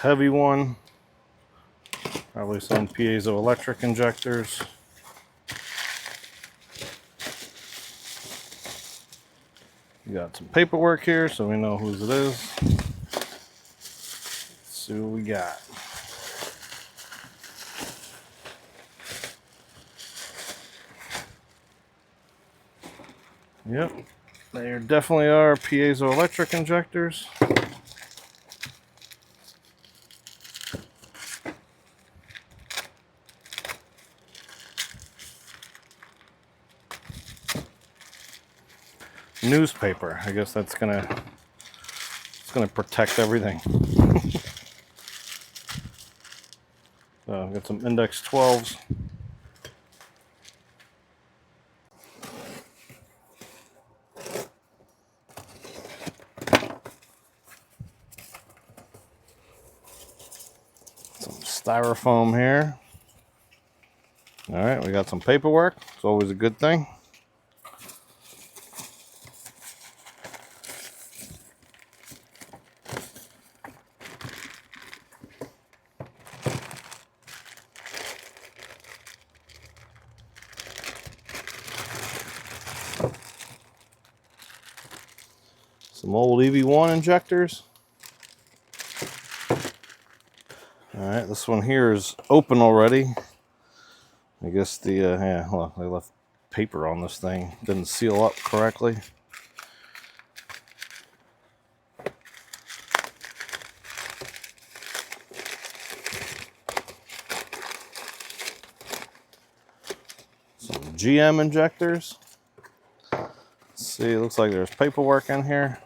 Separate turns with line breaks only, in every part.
heavy one. Probably some piezoelectric injectors. We got some paperwork here so we know whose it is. Let's see what we got. Yep, they definitely are piezoelectric injectors. Newspaper. I guess it's gonna protect everything. So I've got some index 12s. Some styrofoam here. All right, we got some paperwork. It's always a good thing. Some old EV1 injectors. All right, this one here is open already. I guess the, yeah, well, they left paper on this thing. Didn't seal up correctly. Some GM injectors. Let's see, it looks like there's paperwork in here.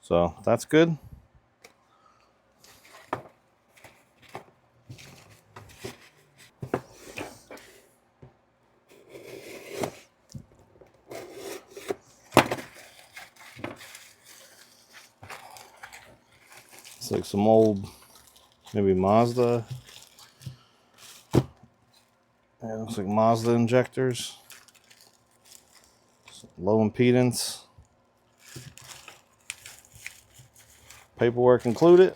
So that's good. It's like some old, maybe Mazda. Yeah, it looks like Mazda injectors. Some low impedance. Paperwork included.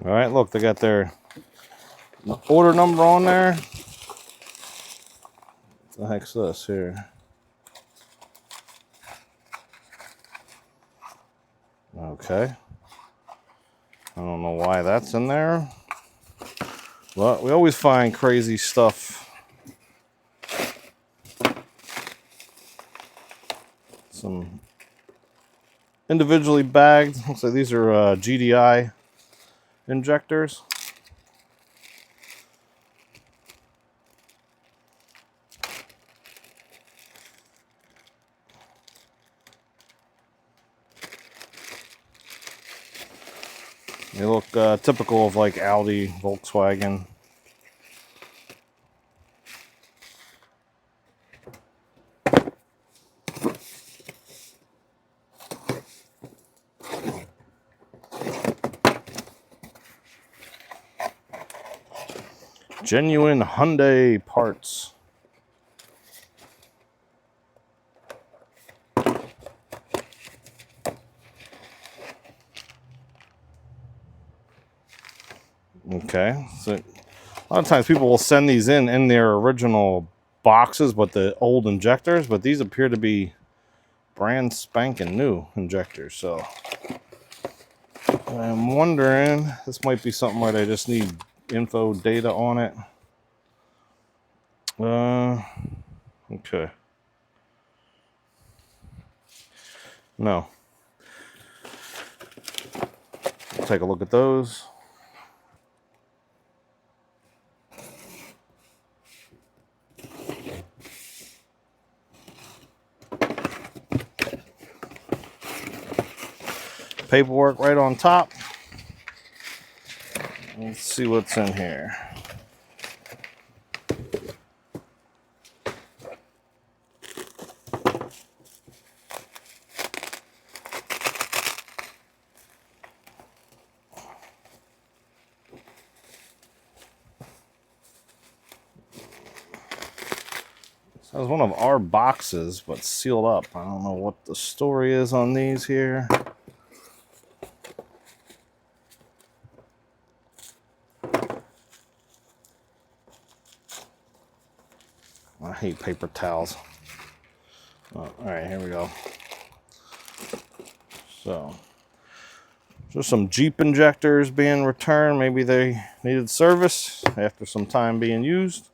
All right, look, they got their order number on there. What the heck's this here? Okay. I don't know why that's in there. But we always find crazy stuff. Some individually bagged. Looks like these are GDI injectors. They look typical of like Audi, Volkswagen. Genuine Hyundai parts. Okay, so a lot of times people will send these in their original boxes, but the old injectors, but these appear to be brand spanking new injectors. So I'm wondering, this might be something where they just need info data on it. Okay. No. Take a look at those. Paperwork right on top. Let's see what's in here. So that was one of our boxes, but sealed up. I don't know what the story is on these here. I hate paper towels. Oh, all right, here we go. So, just some Jeep injectors being returned. Maybe they needed service after some time being used.